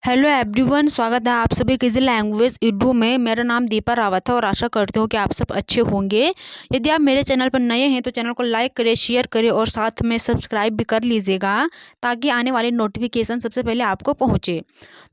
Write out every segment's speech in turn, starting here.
Hello everyone, स्वागत है आप सभी किसी लैंग्वेज इडू में। मेरा नाम दीपा रावत है और आशा करती हूँ कि आप सब अच्छे होंगे। यदि आप मेरे चैनल पर नए हैं तो चैनल को लाइक करें, शेयर करें और साथ में सब्सक्राइब भी कर लीजिएगा ताकि आने वाली नोटिफिकेशन सबसे पहले आपको पहुँचे।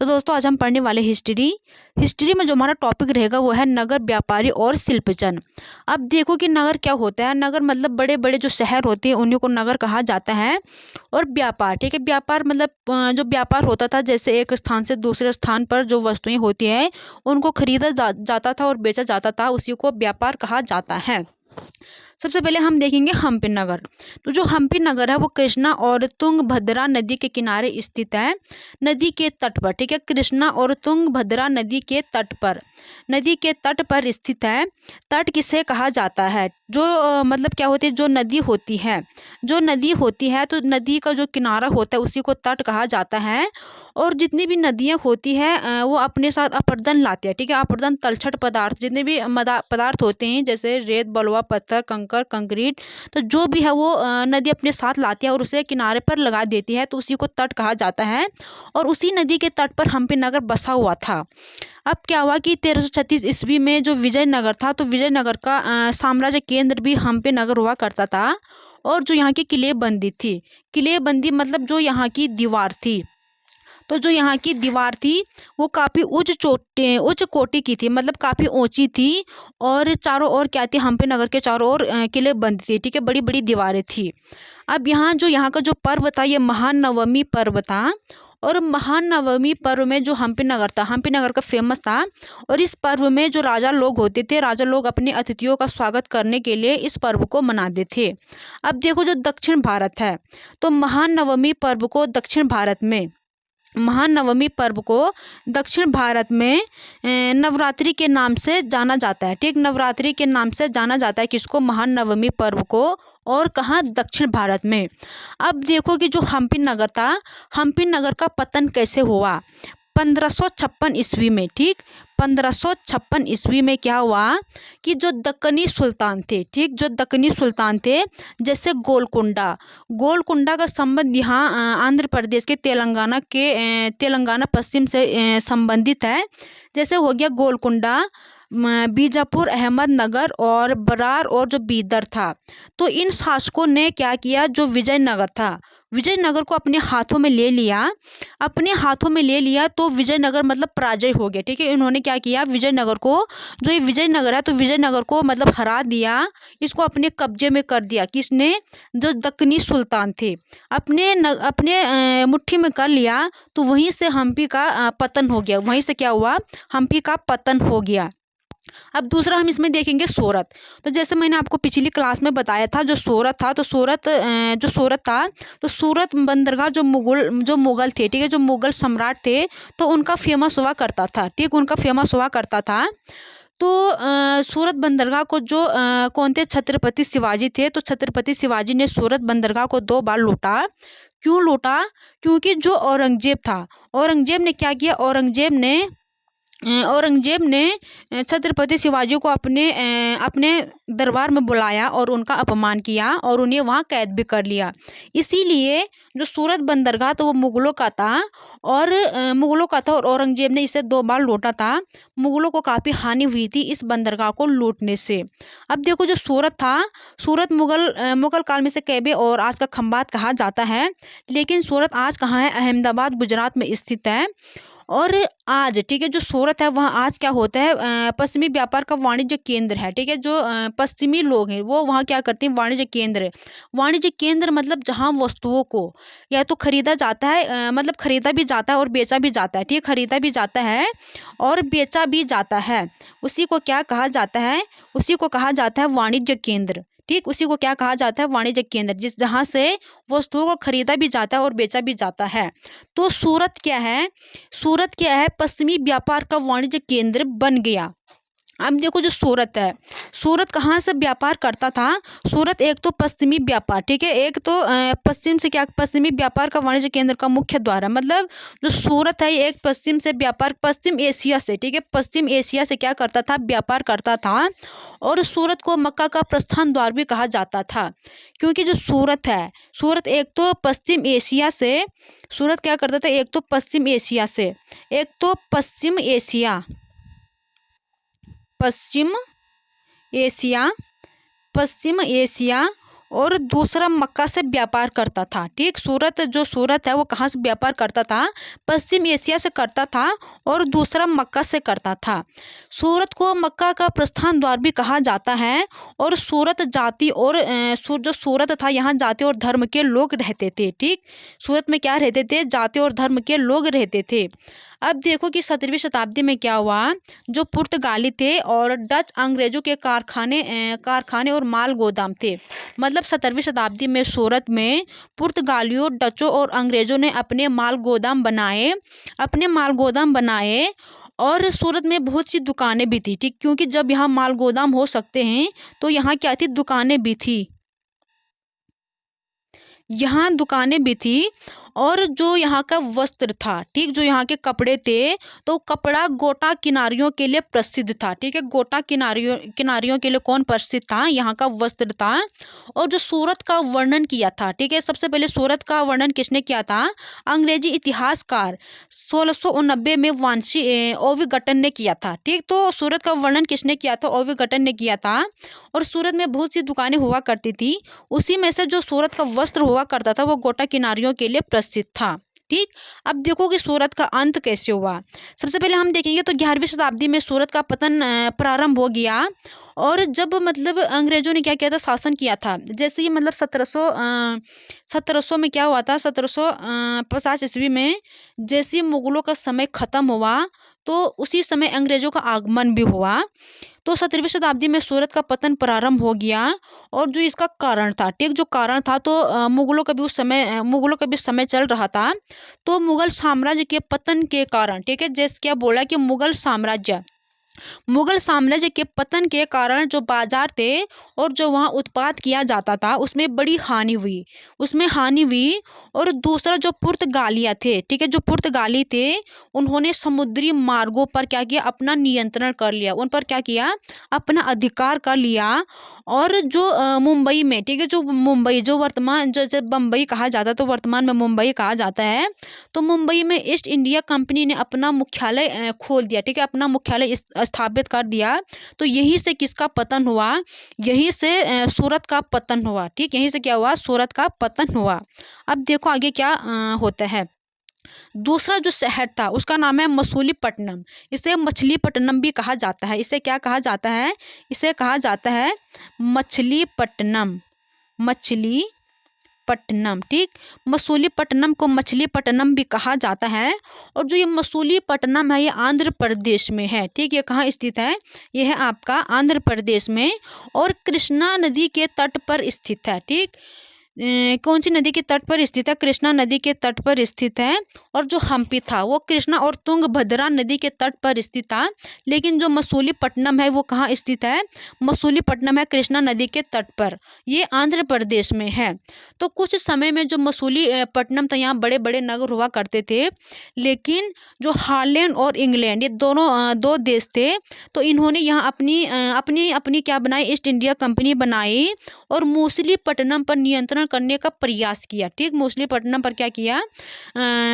तो दोस्तों, आज हम पढ़ने वाले हिस्ट्री में जो हमारा टॉपिक रहेगा वो है नगर, व्यापारी और शिल्पजन। अब देखो कि नगर क्या होता है। नगर मतलब बड़े बड़े जो शहर होते हैं उन्हीं को नगर कहा जाता है। और व्यापार, ठीक है, व्यापार मतलब जो व्यापार होता था, जैसे एक स्थान से दूसरे स्थान पर जो वस्तुएं होती हैं उनको खरीदा जाता था और बेचा जाता था, उसी को व्यापार कहा जाता है। सबसे पहले हम देखेंगे हम्पी नगर। तो जो हम्पी नगर है वो कृष्णा और तुंगभद्रा नदी के किनारे स्थित है, नदी के तट पर, ठीक है, कृष्णा और तुंगभद्रा नदी के तट पर स्थित है। तट किसे कहा जाता है? जो मतलब क्या होती है, जो नदी होती है तो नदी का जो किनारा होता है उसी को तट कहा जाता है। और जितनी भी नदियाँ होती हैं वो अपने साथ अपरदन लाती है, ठीक है, अपरदन तलछट पदार्थ, जितने भी पदार्थ होते हैं जैसे रेत, बलुआ, पत्थर, कंकर, कंक्रीट, तो जो भी है वो नदी अपने साथ लाती है और उसे किनारे पर लगा देती है, तो उसी को तट कहा जाता है। और उसी नदी के तट पर हम्पी नगर बसा हुआ था। अब क्या हुआ कि 1336 ईस्वी में जो विजयनगर था, तो विजयनगर का साम्राज्य केंद्र भी हम्पी नगर हुआ करता था। और जो यहाँ की किलेबंदी मतलब जो यहाँ की दीवार थी, तो जो यहाँ की दीवार थी वो काफ़ी उच्च कोटि की थी, मतलब काफ़ी ऊंची थी। और चारों ओर क्या थी, हम्पी नगर के चारों ओर किले बंद थी, ठीक है, बड़ी बड़ी दीवारें थी। अब यहाँ का जो पर्व था ये महानवमी पर्व था। और महानवमी पर्व में जो हम्पी नगर का फेमस था। और इस पर्व में जो राजा लोग अपने अतिथियों का स्वागत करने के लिए इस पर्व को मनाते थे। अब देखो, जो दक्षिण भारत है तो महानवमी पर्व को दक्षिण भारत में नवरात्रि के नाम से जाना जाता है, ठीक, नवरात्रि के नाम से जाना जाता है किसको? महानवमी पर्व को। और कहाँ? दक्षिण भारत में। अब देखो कि जो हम्पी नगर का पतन कैसे हुआ? 1556 ईस्वी में, ठीक, 1556 ईस्वी में क्या हुआ कि जो दक्कनी सुल्तान थे, ठीक, जो दक्कनी सुल्तान थे, जैसे गोलकुंडा का संबंध यहाँ आंध्र प्रदेश के तेलंगाना पश्चिम से संबंधित है। जैसे हो गया गोलकुंडा, बीजापुर, अहमदनगर और बरार और जो बीदर था। तो इन शासकों ने क्या किया, जो विजयनगर को अपने हाथों में ले लिया। तो विजयनगर मतलब पराजय हो गया, ठीक है। इन्होंने क्या किया, विजयनगर को, जो ये विजयनगर है तो विजयनगर को मतलब हरा दिया, इसको अपने कब्जे में कर दिया। किसने? जो दक्कनी सुल्तान थे, अपने मुट्ठी में कर लिया। तो वहीं से हम्पी का पतन हो गया। वहीं से क्या हुआ? हम्पी का पतन हो गया। अब दूसरा हम इसमें देखेंगे सूरत। तो जैसे मैंने आपको पिछली क्लास में बताया था, जो सूरत था तो सूरत बंदरगाह जो मुगल थे, ठीक है, जो मुगल सम्राट थे, तो उनका फेमस हुआ करता था, ठीक, उनका फेमस हुआ करता था। तो सूरत बंदरगाह को जो कौन थे? छत्रपति शिवाजी थे। तो छत्रपति शिवाजी ने सूरत बंदरगाह को 2 बार लूटा। क्यों लूटा? क्योंकि जो औरंगजेब ने क्या किया, औरंगजेब ने छत्रपति शिवाजी को अपने दरबार में बुलाया और उनका अपमान किया और उन्हें वहाँ कैद भी कर लिया। इसीलिए जो सूरत बंदरगाह तो वो मुगलों का था और औरंगजेब ने इसे 2 बार लूटा था। मुगलों को काफ़ी हानि हुई थी इस बंदरगाह को लूटने से। अब देखो, जो सूरत मुगल काल में से कैबे और आज का खंबात कहा जाता है। लेकिन सूरत आज कहाँ है? अहमदाबाद, गुजरात में स्थित है। और आज, ठीक है, जो सूरत है वहाँ आज क्या होता है? पश्चिमी व्यापार का वाणिज्य केंद्र है, ठीक है। जो पश्चिमी लोग हैं वो वहाँ क्या करते हैं? वाणिज्य केंद्र मतलब जहाँ वस्तुओं को या तो खरीदा जाता है, मतलब खरीदा भी जाता है और बेचा भी जाता है, ठीक, खरीदा भी जाता है और बेचा भी जाता है। उसी को क्या कहा जाता है? उसी को कहा जाता है वाणिज्य केंद्र, ठीक, उसी को क्या कहा जाता है? वाणिज्य केंद्र, जहाँ से वस्तुओं को खरीदा भी जाता है और बेचा भी जाता है। तो सूरत क्या है? पश्चिमी व्यापार का वाणिज्य केंद्र बन गया। अब देखो जो सूरत है, सूरत कहाँ से व्यापार करता था। सूरत एक तो पश्चिमी व्यापार, ठीक है, एक तो पश्चिम से क्या, पश्चिमी व्यापार का वाणिज्य केंद्र का मुख्य द्वार है। मतलब जो सूरत है ये एक पश्चिम से व्यापार, पश्चिम एशिया से, ठीक है, पश्चिम एशिया से क्या करता था, व्यापार करता था। और सूरत को मक्का का प्रस्थान द्वार भी कहा जाता था, क्योंकि जो सूरत है, सूरत एक तो पश्चिम एशिया से, सूरत क्या करता था, एक तो पश्चिम एशिया से, एक तो पश्चिम एशिया, पश्चिम एशिया, पश्चिम एशिया, और दूसरा मक्का से व्यापार करता था। ठीक, सूरत जो सूरत है वो कहाँ से व्यापार करता था, पश्चिम एशिया से करता था, और दूसरा मक्का से करता था। सूरत को मक्का का प्रस्थान द्वार भी कहा जाता है। और सूरत जाति और जो सूरत था यहाँ जाति और धर्म के लोग रहते थे। ठीक, सूरत में क्या रहते थे, जाति और धर्म के लोग रहते थे। अब देखो कि 17वीं शताब्दी में क्या हुआ, जो पुर्तगाली थे और डच अंग्रेजों के कारखाने और माल गोदाम थे। मतलब 17वीं शताब्दी में सूरत में पुर्तगालियों, डचों और अंग्रेजों ने अपने माल गोदाम बनाए। और सूरत में बहुत सी दुकानें भी थी। ठीक, क्योंकि जब यहाँ माल गोदाम हो सकते हैं तो यहाँ क्या थी, दुकानें भी थी, यहाँ दुकानें भी थी। और जो यहाँ का वस्त्र था, ठीक, जो यहाँ के कपड़े थे, तो कपड़ा गोटा किनारियों के लिए प्रसिद्ध था। ठीक है, गोटा किनारियों के लिए कौन प्रसिद्ध था, यहाँ का वस्त्र था। और जो सूरत का वर्णन किया था, ठीक है, सबसे पहले सूरत का वर्णन किसने किया था, अंग्रेजी इतिहासकार 1689 में वांशी ओविगटन ने किया था। ठीक, तो सूरत का वर्णन किसने किया था, ओविगटन ने किया था। और सूरत में बहुत सी दुकानें हुआ करती थी, उसी में से जो सूरत का वस्त्र हुआ करता था वो गोटा किनारियों के लिए प्रसिद्ध था। ठीक, अब देखो कि सूरत का अंत कैसे हुआ। सबसे पहले हम देखेंगे तो 11वीं शताब्दी में सूरत का पतन प्रारंभ हो गया। और जब मतलब अंग्रेजों ने क्या किया था, शासन किया था। जैसे ही मतलब 1700 में क्या हुआ था, 1750 ईस्वी में जैसे ही मुगलों का समय खत्म हुआ तो उसी समय अंग्रेजों का आगमन भी हुआ। तो 17वीं शताब्दी में सूरत का पतन प्रारंभ हो गया। और जो इसका कारण था, ठीक, जो कारण था, तो मुगलों का भी समय चल रहा था। तो मुगल साम्राज्य के पतन के कारण, ठीक है, जैसे क्या बोला कि मुगल साम्राज्य के पतन के कारण जो बाजार थे और जो वहाँ उत्पाद किया जाता था उसमें बड़ी हानि हुई। और दूसरा जो पुर्तगालियाँ थे, ठीक है, जो पुर्तगाली थे उन्होंने समुद्री मार्गों पर क्या किया, अपना नियंत्रण कर लिया, उन पर क्या किया, अपना अधिकार कर लिया। और जो मुंबई में, ठीक है, जो मुंबई जो वर्तमान जो जब बम्बई कहा जाता है तो वर्तमान में मुंबई कहा जाता है। तो मुंबई में ईस्ट इंडिया कंपनी ने अपना मुख्यालय खोल दिया। ठीक है, अपना मुख्यालय स्थापित कर दिया। तो यहीं से किसका पतन हुआ, यहीं से सूरत का पतन हुआ। ठीक, यहीं से क्या हुआ, सूरत का पतन हुआ। अब देखो आगे क्या होता है। दूसरा जो शहर था उसका नाम है मसूलीपट्टनम। इसे मछलीपट्टनम भी कहा जाता है। इसे क्या कहा जाता है, इसे कहा जाता है मछलीपट्टनम। ठीक, मसूलीपट्टनम को मछलीपट्टनम भी कहा जाता है। और जो ये मसूलीपट्टनम है ये आंध्र प्रदेश में है। ठीक, ये कहाँ स्थित है, ये है आपका आंध्र प्रदेश में। और कृष्णा नदी के तट पर स्थित है। ठीक, कौन सी नदी के तट पर स्थित है, कृष्णा नदी के तट पर स्थित है। और जो हम्पी था वो कृष्णा और तुंगभद्रा नदी के तट पर स्थित था। लेकिन जो मसूलीपट्टनम है वो कहाँ स्थित है, मसूलीपट्टनम है कृष्णा नदी के तट पर, ये आंध्र प्रदेश में है। तो कुछ समय में जो मसूलीपट्टनम था यहाँ बड़े बड़े नगर हुआ करते थे। लेकिन जो हालैंड और इंग्लैंड ये दोनों दो देश थे, तो इन्होंने यहाँ अपनी क्या बनाई, ईस्ट इंडिया कंपनी बनाई और मसूलीपट्टनम पर नियंत्रण करने का प्रयास किया। ठीक, मसूलीपट्टनम पर क्या किया,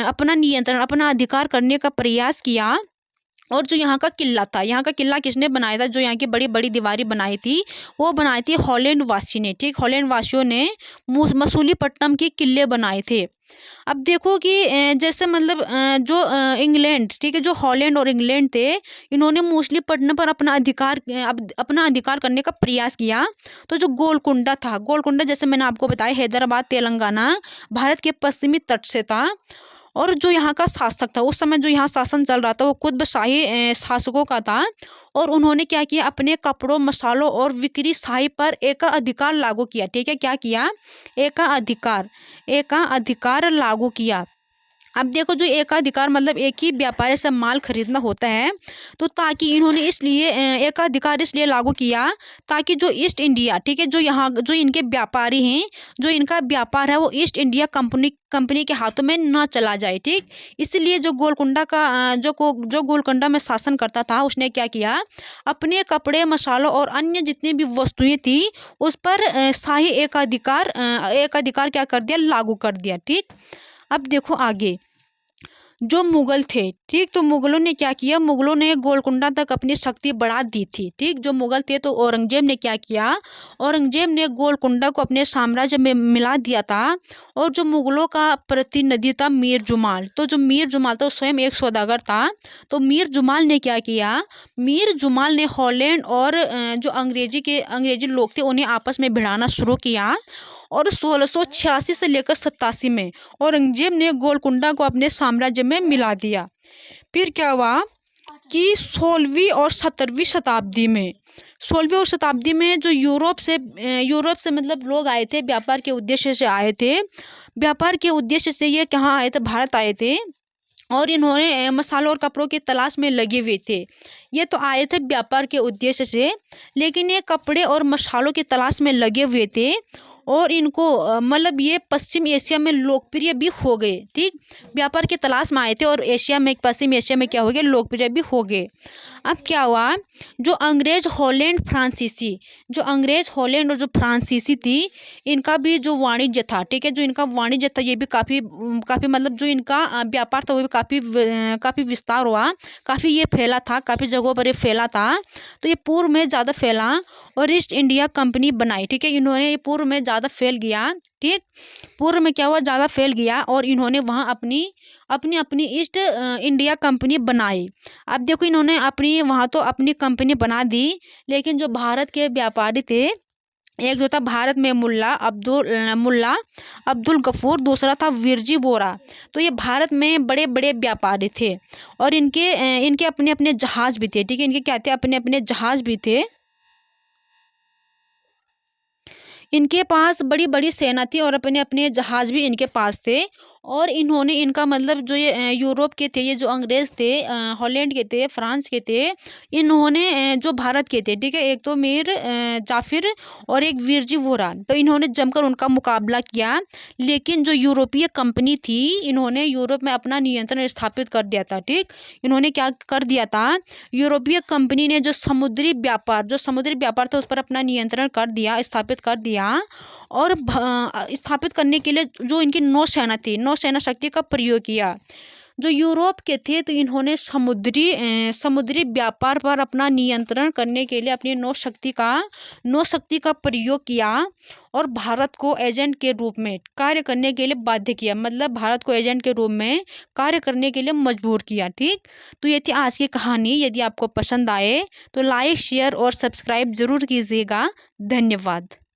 अपना अधिकार करने का प्रयास किया। और जो यहाँ का किला था, यहाँ का किला किसने बनाया था, जो यहाँ की बड़ी बड़ी दीवारें बनाई थी वो बनाई थी हॉलैंड वासी ने। ठीक, हॉलैंड वासियों ने मसूलीपट्टनम के किले बनाए थे। अब देखो कि जैसे मतलब जो इंग्लैंड, ठीक है, जो हॉलैंड और इंग्लैंड थे इन्होंने मसूलीपट्टनम पर अपना अधिकार करने का प्रयास किया। तो जो गोलकुंडा जैसे मैंने आपको बताया हैदराबाद तेलंगाना भारत के पश्चिमी तट से था। और जो यहाँ का शासक था उस समय जो यहाँ शासन चल रहा था वो कुतुबशाही शासकों का था। और उन्होंने क्या किया, अपने कपड़ों, मसालों और बिक्री शाही पर एकाधिकार लागू किया। ठीक है, क्या किया, एकाधिकार लागू किया। अब देखो, जो एकाधिकार मतलब एक ही व्यापारी से माल खरीदना होता है, तो ताकि इन्होंने इसलिए एकाधिकार इसलिए लागू किया ताकि जो ईस्ट इंडिया, ठीक है, जो यहाँ जो इनके व्यापारी हैं, जो इनका व्यापार है वो ईस्ट इंडिया कंपनी के हाथों में ना चला जाए। ठीक, इसलिए जो गोलकुंडा का जो गोलकुंडा में शासन करता था, उसने क्या किया, अपने कपड़े, मसालों और अन्य जितनी भी वस्तुएं थी उस पर शाही एकाधिकार क्या कर दिया, लागू कर दिया। ठीक, अब देखो आगे, जो मुगल थे, ठीक, तो मुगलों ने क्या किया, मुगलों ने गोलकुंडा तक अपनी शक्ति बढ़ा दी थी। ठीक, जो मुगल थे, तो औरंगजेब ने क्या किया, औरंगजेब ने गोलकुंडा को अपने साम्राज्य में मिला दिया था। और जो मुगलों का प्रतिनिधि था मीर जुमाल, तो जो मीर जुमाल था वो स्वयं एक सौदागर था। तो मीर जुमाल ने क्या किया, मीर जुमाल ने हॉलैंड और जो अंग्रेजी लोग थे उन्हें आपस में भिड़ाना शुरू किया। और 1686 से लेकर 87 में औरंगजेब ने गोलकुंडा को अपने साम्राज्य में मिला दिया। फिर क्या हुआ कि 16वीं और 17वीं शताब्दी में 16वीं और शताब्दी में जो यूरोप से मतलब लोग आए थे, व्यापार के उद्देश्य से आए थे। व्यापार के उद्देश्य से ये कहाँ आए थे, भारत आए थे। और इन्होंने मसालों और कपड़ों की तलाश में लगे हुए थे। ये तो आए थे व्यापार के उद्देश्य से, लेकिन ये कपड़े और मसालों की तलाश में लगे हुए थे। और इनको मतलब ये पश्चिम एशिया में लोकप्रिय भी हो गए। ठीक, व्यापार की तलाश में आए थे और पश्चिम एशिया में क्या हो गए, लोकप्रिय भी हो गए। अब क्या हुआ, जो अंग्रेज हॉलैंड और जो फ्रांसीसी थी, इनका भी जो वाणिज्य था, ठीक है, जो इनका वाणिज्य था ये भी काफ़ी मतलब जो इनका व्यापार था वो भी काफ़ी विस्तार हुआ, काफ़ी ये फैला था, काफ़ी जगहों पर ये फैला था। तो ये पूर्व में ज़्यादा फैला और ईस्ट इंडिया कंपनी बनाई। ठीक है, इन्होंने ये पूर्व में ज़्यादा फैल गया। ठीक, पूर्व में क्या हुआ, ज़्यादा फैल गया और इन्होंने वहाँ अपनी ईस्ट इंडिया कंपनी बनाई। अब देखो, इन्होंने वहाँ तो अपनी कंपनी बना दी, लेकिन जो भारत के व्यापारी थे, एक जो था भारत में मुल्ला अब्दुल गफूर, दूसरा था विरजी बोरा। तो ये भारत में बड़े बड़े व्यापारी थे और इनके अपने अपने जहाज भी थे। ठीक है, इनके क्या थे, अपने अपने जहाज भी थे। इनके पास बड़ी बड़ी सेना थी और अपने अपने जहाज़ भी इनके पास थे। और इन्होंने इनका मतलब जो ये यूरोप के थे, ये जो अंग्रेज़ थे, हॉलैंड के थे, फ्रांस के थे, इन्होंने जो भारत के थे, ठीक है, एक तो मीर जाफिर और एक वीरजी वोहरा, तो इन्होंने जमकर उनका मुकाबला किया। लेकिन जो यूरोपीय कंपनी थी, इन्होंने यूरोप में अपना नियंत्रण स्थापित कर दिया था। ठीक, इन्होंने क्या कर दिया था, यूरोपीय कंपनी ने जो समुद्री व्यापार था उस पर अपना नियंत्रण कर दिया, स्थापित कर दिया। और स्थापित करने के लिए जो इनकी नौसेना थी, नौसेना शक्ति का प्रयोग किया। जो यूरोप के थे, तो इन्होंने समुद्री व्यापार पर अपना नियंत्रण करने के लिए अपनी नौशक्ति का प्रयोग किया और भारत को एजेंट के रूप में कार्य करने के लिए बाध्य किया, मतलब भारत को एजेंट के रूप में कार्य करने के लिए मजबूर किया। ठीक, तो ये थी आज की कहानी। यदि आपको पसंद आए तो लाइक, शेयर और सब्सक्राइब जरूर कीजिएगा। धन्यवाद।